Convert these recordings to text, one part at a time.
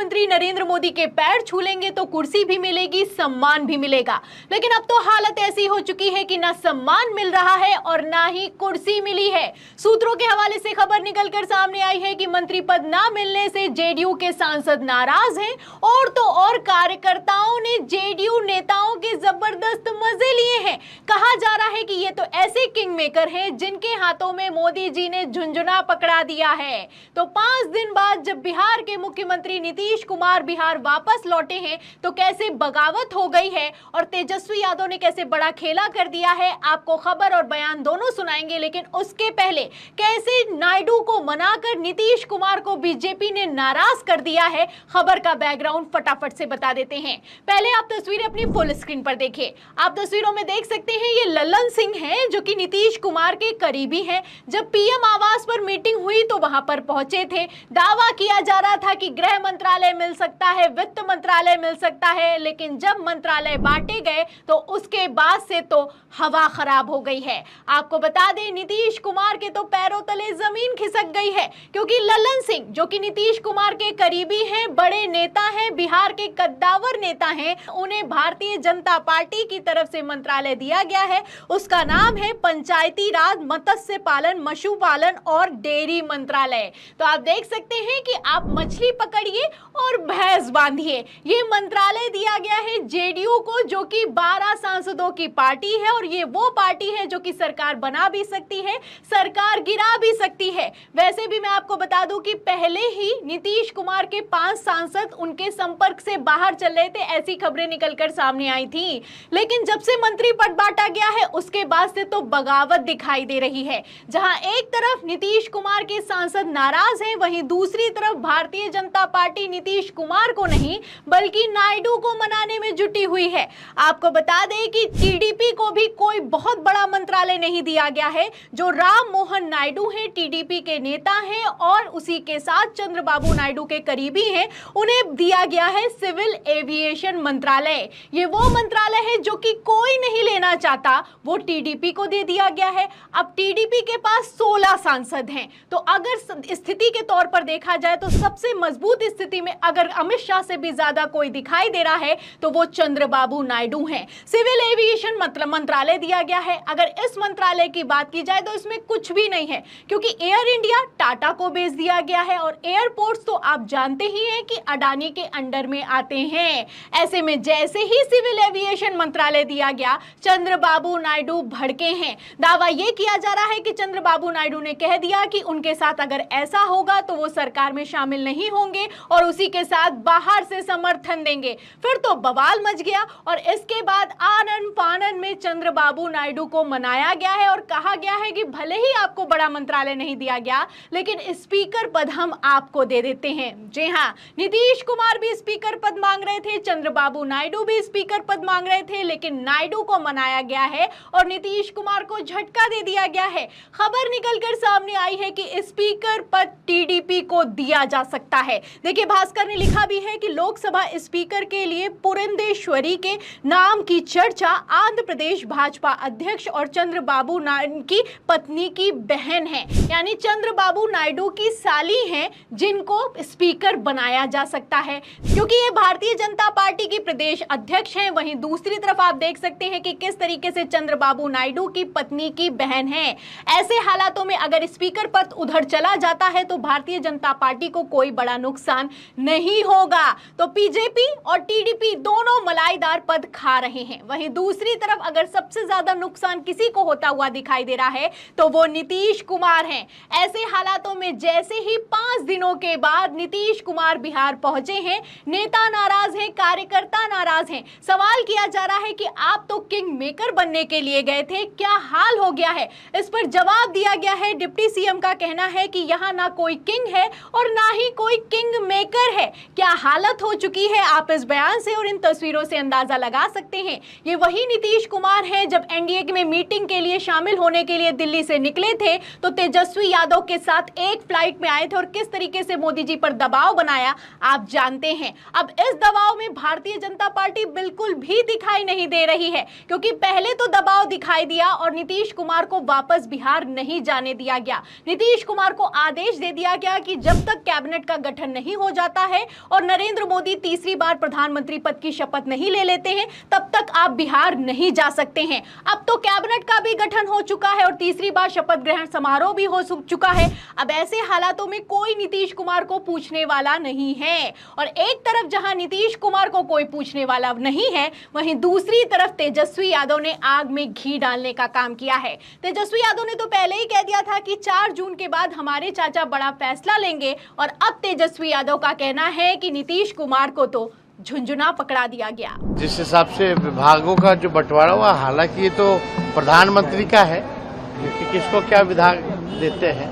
प्रधानमंत्री नरेंद्र मोदी के पैर छू लेंगे तो कुर्सी भी मिलेगी, सम्मान भी मिलेगा। लेकिन अब तो हालत ऐसी हो चुकी है कि ना सम्मान मिल रहा है और ना ही कुर्सी मिली है। सूत्रों के हवाले से खबर निकलकर सामने आई है कि मंत्री पद ना मिलने से जेडीयू के सांसद नाराज हैं और तो और कार्यकर्ताओं ने जेडीयू नेताओं के जबरदस्त मजे लिए हैं। कहा जा रहा है कि ये तो ऐसे किंग मेकर हैं जिनके हाथों में मोदी जी ने झुंझुना पकड़ा दिया है। तो 5 दिन बाद जब बिहार के मुख्यमंत्री नीतीश कुमार बिहार वापस लौटे हैं तो कैसे बगावत हो गई है और तेजस्वी यादव ने कैसे बड़ा खेला कर दिया है, आपको खबर और बयान दोनों सुनाएंगे। लेकिन उसके पहले कैसे नायडू को मनाकर नीतीश कुमार को बीजेपी ने नाराज कर दिया है, खबर का बैकग्राउंड फटाफट से बता देते हैं। पहले आप तस्वीरें अपनी फुल स्क्रीन पर देखिए। आप तस्वीरों में देख सकते हैं ये लल्लन सिंह हैं जो कि नीतीश कुमार के करीबी हैं। जब पीएम आवास पर मीटिंग हुई तो वहां पर पहुंचे थे। दावा किया जा रहा था कि गृह मंत्रालय मिल सकता है, वित्त मंत्रालय मिल सकता है, लेकिन जब मंत्रालय बांटे गए तो उसके बाद से तो हवा खराब हो गई है। आपको बता दें नीतीश कुमार के तो पैरों तले जमीन खिसक गई है, क्योंकि लल्लन सिंह जो कि नीतीश कुमार के करीबी हैं, बड़े नेता हैं, बिहार के कद्दावर नेता हैं, उन्हें भारतीय जनता पार्टी की तरफ से मंत्रालय दिया गया है। उसका नाम है पंचायती राज, मत्स्य पालन, मशु पालन और डेयरी मंत्रालय। तो आप देख सकते हैं कि आप मछली पकड़िए और भैंस बांधिए। ये मंत्रालय दिया गया है जेडीयू को, जो कि 12 सांसदों की पार्टी है और ये वो पार्टी है जो कि सरकार बना भी सकती है, सरकार गिरा भी सकती है। वैसे भी मैं आपको बता दूं कि पहले ही नीतीश कुमार के 5 सांसद उनके संपर्क से बाहर चल रहे थे, ऐसी खबरें निकलकर सामने आई थी। लेकिन जब से मंत्री पद बांटा गया है उसके बाद से तो बगावत दिखाई दे रही है। जहां एक तरफ नीतीश कुमार के सांसद नाराज हैं, वहीं दूसरी तरफ भारतीय जनता पार्टी नीतीश कुमार को नहीं बल्कि नायडू को मनाने में जुटी हुई है। आपको बता दें कि टीडीपी को भी कोई बहुत बड़ा मंत्रालय नहीं दिया गया है। जो राम मोहन नायडू हैं, टीडीपी के नेता हैं और उसी के साथ चंद्रबाबू नायडू के करीबी हैं, उन्हें दिया गया है सिविल एविएशन मंत्रालय। ये वो मंत्रालय है जो कि कोई नहीं लेना चाहता, वो टीडीपी को दे दिया गया है। अब टीडीपी के पास 16 सांसद हैं, तो अगर स्थिति के तौर पर देखा जाए तो सबसे मजबूत स्थिति में अगर अमित शाह से भी ज्यादा कोई दिखाई दे रहा है तो वो चंद्रबाबू नायडू हैं। सिविल एविएशन मतलब मंत्रालय दिया गया है। अगर इस मंत्रालय की बात की जाए तो इसमें कुछ भी नहीं है, क्योंकि एयर इंडिया टाटा को बेच दिया गया है और एयरपोर्ट्स तो आप जानते ही हैं कि अडानी के अंडर में आते हैं। ऐसे में जैसे ही सिविल एविएशन मंत्रालय दिया गया, चंद्रबाबू नायडू भड़के हैं। दावा यह किया जा रहा है कि चंद्रबाबू नायडू ने कह दिया कि उनके साथ अगर ऐसा होगा तो वो सरकार में शामिल नहीं होंगे और उसी के साथ बाहर से समर्थन देंगे। फिर तो बवाल मच गया और इसके बाद आनन फानन में चंद्रबाबू नायडू को मनाया गया है और कहा गया है कि भले ही आपको बड़ा मंत्रालय नहीं दिया गया, लेकिन स्पीकर पद हम आपको दे देते हैं। जी हाँ, नीतीश कुमार भी स्पीकर पद मांग रहे थे, चंद्रबाबू नायडू भी स्पीकर पद मांग रहे थे, लेकिन नायडू को मनाया गया है और नीतीश कुमार को झटका दे दिया गया है। खबर निकलकर सामने आई है कि स्पीकर पद टीडीपी को दिया जा सकता है। देखिए, भास्कर ने लिखा भी है कि लोकसभा स्पीकर के लिए पुरंदेश्वरी के नाम की चर्चा आंध्र प्रदेश भाजपा अध्यक्ष और चंद्रबाबू नायडू की पत्नी की बहन है, यानी चंद्रबाबू नायडू की साली हैं, जिनको स्पीकर बनाया जा सकता है, क्योंकि ये भारतीय जनता पार्टी की प्रदेश अध्यक्ष हैं। वहीं दूसरी तरफ आप देख सकते हैं कि किस तरीके से चंद्रबाबू नायडू की पत्नी की बहन है। ऐसे हालातों में अगर स्पीकर पद उधर चला जाता है तो भारतीय जनता पार्टी को कोई बड़ा नुकसान नहीं होगा। तो बीजेपी और टीडीपी दोनों मलाईदार पद खा रहे हैं। वहीं दूसरी तरफ अगर सबसे ज्यादा नुकसान किसी को होता हुआ दिखाई दे रहा है तो वो नीतीश कुमार हैं। ऐसे हालातों में जैसे ही 5 दिनों के बाद नीतीश कुमार बिहार पहुंचे हैं, नेता नाराज हैं, कार्यकर्ता नाराज हैं। सवाल किया जा रहा है कि आप तो किंग मेकर बनने के लिए गए थे, क्या हाल हो गया है? इस पर जवाब दिया गया है। डिप्टी सीएम का कहना है कि यहाँ ना कोई किंग है और ना ही कोई किंग मेकर है। क्या हालत हो चुकी है, आप इस बयान से और इन तस्वीरों से अंदाजा लगा सकते हैं। ये वही नीतीश कुमार हैं जब एनडीए में मीटिंग के लिए शामिल होने के लिए दिल्ली से निकले थे तो तेजस्वी यादव के साथ एक फ्लाइट में आए थे और किस तरीके से मोदी जी पर दबाव बनाया आप जानते हैं। अब इस दबाव में भारतीय जनता पार्टी बिल्कुल भी दिखाई नहीं दे रही है, क्योंकि पहले तो दबाव दिखाई दिया और नीतीश कुमार को वापस बिहार नहीं जाने दिया गया। नीतीश कुमार को आदेश दे दिया गया कि जब तक कैबिनेट का गठन नहीं हो जाता जाता है और नरेंद्र मोदी तीसरी बार प्रधानमंत्री पद की शपथ नहीं ले लेते हैं, तब तक आप बिहार नहीं जा सकते हैं। अब तो कैबिनेट का भी गठन हो चुका है और तीसरी बार शपथ ग्रहण समारोह भी हो चुका है। अब ऐसे हालातों में कोई नीतीश कुमार को पूछने वाला नहीं है, और एक तरफ जहां नीतीश कुमार को कोई पूछने वाला नहीं है, वहीं दूसरी तरफ तेजस्वी यादव ने आग में घी डालने का काम किया है। तेजस्वी यादव ने तो पहले ही कह दिया था कि 4 जून के बाद हमारे चाचा बड़ा फैसला लेंगे, और अब तेजस्वी यादव का कहना है कि नीतीश कुमार को तो झुंझुना पकड़ा दिया गया। जिस हिसाब से विभागों का जो बंटवारा हुआ, हालांकि ये तो प्रधानमंत्री का है कि किसको क्या विभाग देते हैं।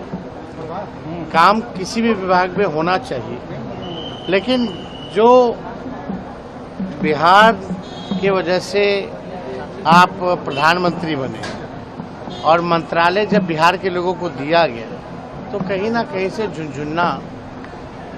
काम किसी भी विभाग में होना चाहिए, लेकिन जो बिहार की वजह से आप प्रधानमंत्री बने और मंत्रालय जब बिहार के लोगों को दिया गया तो कहीं ना कहीं से झुनझुना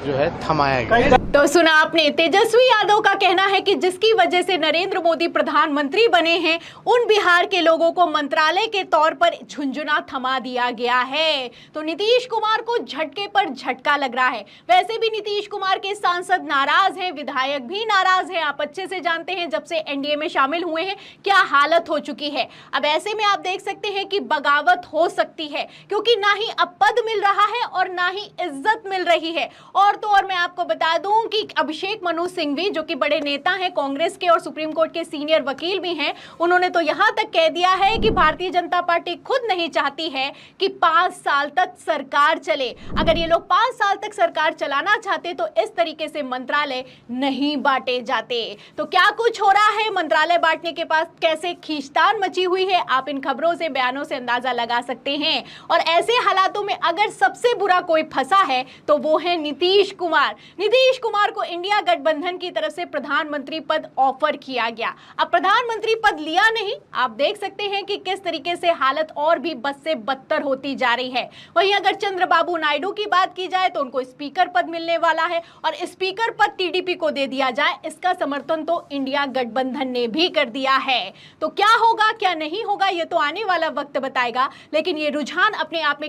जो है थमाया गया। तो सुना आपने, तेजस्वी यादव का कहना है कि जिसकी वजह से नरेंद्र मोदी प्रधानमंत्री बने हैं, उन बिहार के लोगों को मंत्रालय के तौर पर झुंझुना थमा दिया गया है। तो नीतीश कुमार को झटके पर झटका लग रहा है। वैसे भी नीतीश कुमार के सांसद नाराज हैं, विधायक भी नाराज हैं। आप अच्छे से जानते हैं जब से एनडीए में शामिल हुए हैं क्या हालत हो चुकी है। अब ऐसे में आप देख सकते हैं कि बगावत हो सकती है, क्योंकि ना ही अब पद मिल रहा है और ना ही इज्जत मिल रही है। और तो और मैं आपको बता दूं कि अभिषेक मनु सिंघवी, जो कि बड़े नेता हैं कांग्रेस के और सुप्रीम कोर्ट के सीनियर वकील भी हैं, उन्होंने तो यहां तक कह दिया है कि भारतीय जनता पार्टी खुद नहीं चाहती है कि 5 साल तक सरकार चले। अगर ये लोग 5 साल तक सरकार चलाना चाहते तो इस तरीके से मंत्रालय नहीं बांटे जाते। तो क्या कुछ हो रहा है मंत्रालय बांटने के पास, कैसे खींचतान मची हुई है, आप इन खबरों से, बयानों से अंदाजा लगा सकते हैं। और ऐसे हालातों में अगर सबसे बुरा कोई फंसा है तो वो है नीतीश कुमार। नीतीश कुमार को इंडिया गठबंधन की तरफ से प्रधानमंत्री पद ऑफर किया गया। अब प्रधानमंत्री पद लिया नहीं, आप देख सकते हैं कि किस तरीके से हालत और भी बद से बदतर होती जा रही है। वहीं अगर चंद्रबाबू नायडू की बात की जाए तो उनको स्पीकर पद मिलने वाला है, और स्पीकर पद टीडीपी को दे दिया जाए, इसका समर्थन तो इंडिया गठबंधन ने भी कर दिया है। तो क्या होगा क्या नहीं होगा ये तो आने वाला वक्त बताएगा, लेकिन ये रुझान अपने आप में